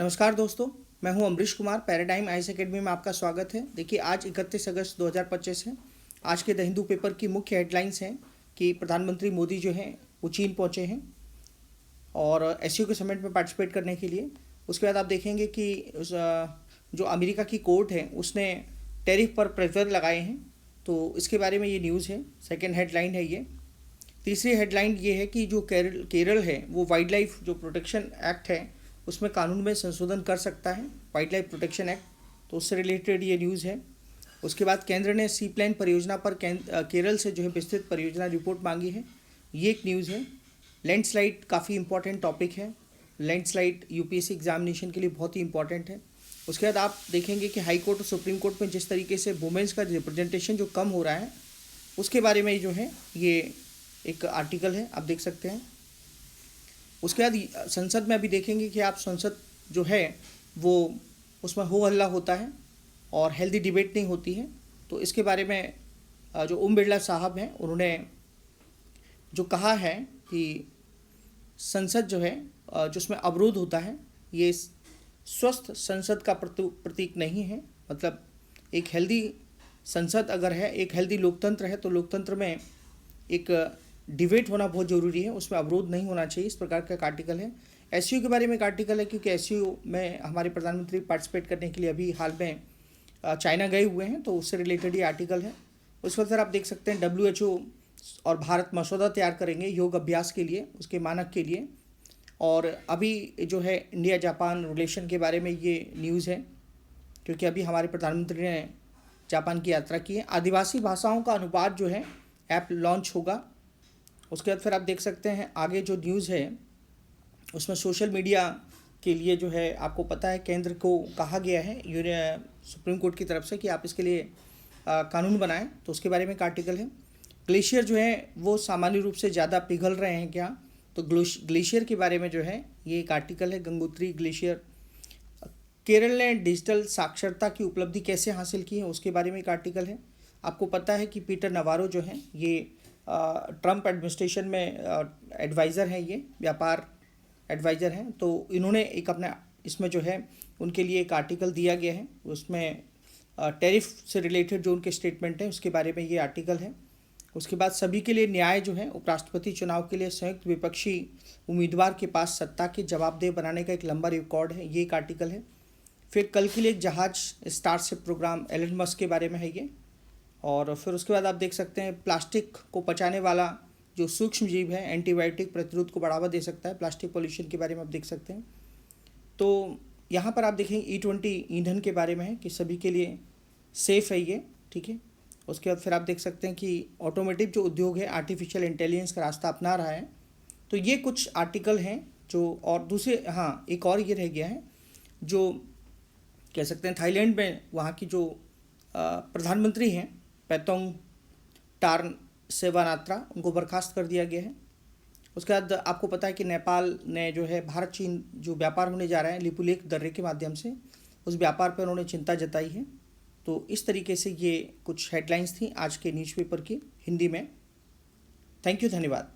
नमस्कार दोस्तों, मैं हूं Amrish Kumar. Paradigm IAS academy में आपका स्वागत है। देखिए, आज 31 अगस्त 2025 है। आज के द हिंदू पेपर की मुख्य हेडलाइंस हैं कि प्रधानमंत्री मोदी जो हैं वो चीन पहुंचे हैं और एससीओ के समिट में पार्टिसिपेट करने के लिए। उसके बाद आप देखेंगे कि जो अमेरिका की कोर्ट है उसने टैरिफ पर प्रेशर लगाए हैं, तो इसके बारे में ये न्यूज़ है। सेकेंड हेडलाइन है ये। तीसरी हेडलाइन ये है कि जो केरल है वो वाइल्ड लाइफ जो प्रोटेक्शन एक्ट है उसमें कानून में संशोधन कर सकता है, वाइल्ड लाइफ प्रोटेक्शन एक्ट, तो उससे रिलेटेड ये न्यूज़ है। उसके बाद केंद्र ने सी प्लान परियोजना पर केरल से जो है विस्तृत परियोजना रिपोर्ट मांगी है, ये एक न्यूज़ है। लैंडस्लाइड काफ़ी इंपॉर्टेंट टॉपिक है। लैंडस्लाइड यूपीएससी एग्जामिनेशन के लिए बहुत ही इंपॉर्टेंट है। उसके बाद आप देखेंगे कि हाई कोर्ट और सुप्रीम कोर्ट में जिस तरीके से वुमेन्स का रिप्रेजेंटेशन जो कम हो रहा है उसके बारे में जो है ये एक आर्टिकल है, आप देख सकते हैं। उसके बाद संसद में अभी देखेंगे कि आप संसद जो है वो उसमें हो हल्ला होता है और हेल्दी डिबेट नहीं होती है। तो इसके बारे में जो ओम बिरला साहब हैं उन्होंने जो कहा है कि संसद जो है जो उसमें अवरोध होता है ये स्वस्थ संसद का प्रतीक नहीं है। मतलब एक हेल्दी संसद अगर है, एक हेल्दी लोकतंत्र है, तो लोकतंत्र में एक डिबेट होना बहुत ज़रूरी है, उसमें अवरोध नहीं होना चाहिए। इस प्रकार का एक आर्टिकल है। एससीओ के बारे में एक आर्टिकल है, क्योंकि एससीओ में हमारे प्रधानमंत्री पार्टिसिपेट करने के लिए अभी हाल में चाइना गए हुए हैं, तो उससे रिलेटेड ये आर्टिकल है। उस वक्त आप देख सकते हैं WHO और भारत मसौदा तैयार करेंगे योग अभ्यास के लिए, उसके मानक के लिए। और अभी जो है इंडिया जापान रिलेशन के बारे में ये न्यूज़ है, क्योंकि अभी हमारे प्रधानमंत्री ने जापान की यात्रा की है। आदिवासी भाषाओं का अनुवाद जो है ऐप लॉन्च होगा। उसके बाद फिर आप देख सकते हैं आगे जो न्यूज़ है उसमें सोशल मीडिया के लिए जो है आपको पता है केंद्र को कहा गया है सुप्रीम कोर्ट की तरफ से कि आप इसके लिए कानून बनाएं, तो उसके बारे में एक आर्टिकल है। ग्लेशियर जो है वो सामान्य रूप से ज़्यादा पिघल रहे हैं क्या, तो ग्लेशियर के बारे में जो है ये एक आर्टिकल है। गंगोत्री ग्लेशियर। केरल ने डिजिटल साक्षरता की उपलब्धि कैसे हासिल की है उसके बारे में एक आर्टिकल है। आपको पता है कि पीटर नवारो जो हैं ये ट्रंप एडमिनिस्ट्रेशन में एडवाइज़र हैं, ये व्यापार एडवाइज़र हैं, तो इन्होंने एक अपना इसमें जो है उनके लिए एक आर्टिकल दिया गया है। उसमें टैरिफ से रिलेटेड जो उनके स्टेटमेंट हैं उसके बारे में ये आर्टिकल है। उसके बाद सभी के लिए न्याय जो है उपराष्ट्रपति चुनाव के लिए संयुक्त विपक्षी उम्मीदवार के पास सत्ता के जवाबदेह बनाने का एक लंबा रिकॉर्ड है, ये एक आर्टिकल है। फिर कल के लिए एक जहाज स्टारशिप प्रोग्राम एलन मस्क के बारे में है ये। और फिर उसके बाद आप देख सकते हैं प्लास्टिक को पचाने वाला जो सूक्ष्म जीव है एंटीबायोटिक प्रतिरोध को बढ़ावा दे सकता है, प्लास्टिक पॉल्यूशन के बारे में आप देख सकते हैं। तो यहाँ पर आप देखेंगे E20 ईंधन के बारे में है कि सभी के लिए सेफ़ है ये, ठीक है। उसके बाद फिर आप देख सकते हैं कि ऑटोमेटिव जो उद्योग है आर्टिफिशियल इंटेलिजेंस का रास्ता अपना रहा है। तो ये कुछ आर्टिकल हैं जो, और दूसरे हाँ एक और ये रह गया है जो कह सकते हैं थाईलैंड में वहाँ की जो प्रधानमंत्री हैं पैतोंग टार्न सेवानात्रा, उनको बर्खास्त कर दिया गया है। उसके बाद आपको पता है कि नेपाल ने जो है भारत चीन जो व्यापार होने जा रहा है लिपुलेख दर्रे के माध्यम से, उस व्यापार पर उन्होंने चिंता जताई है। तो इस तरीके से ये कुछ हेडलाइंस थी आज के न्यूज़पेपर की हिंदी में। थैंक यू, धन्यवाद।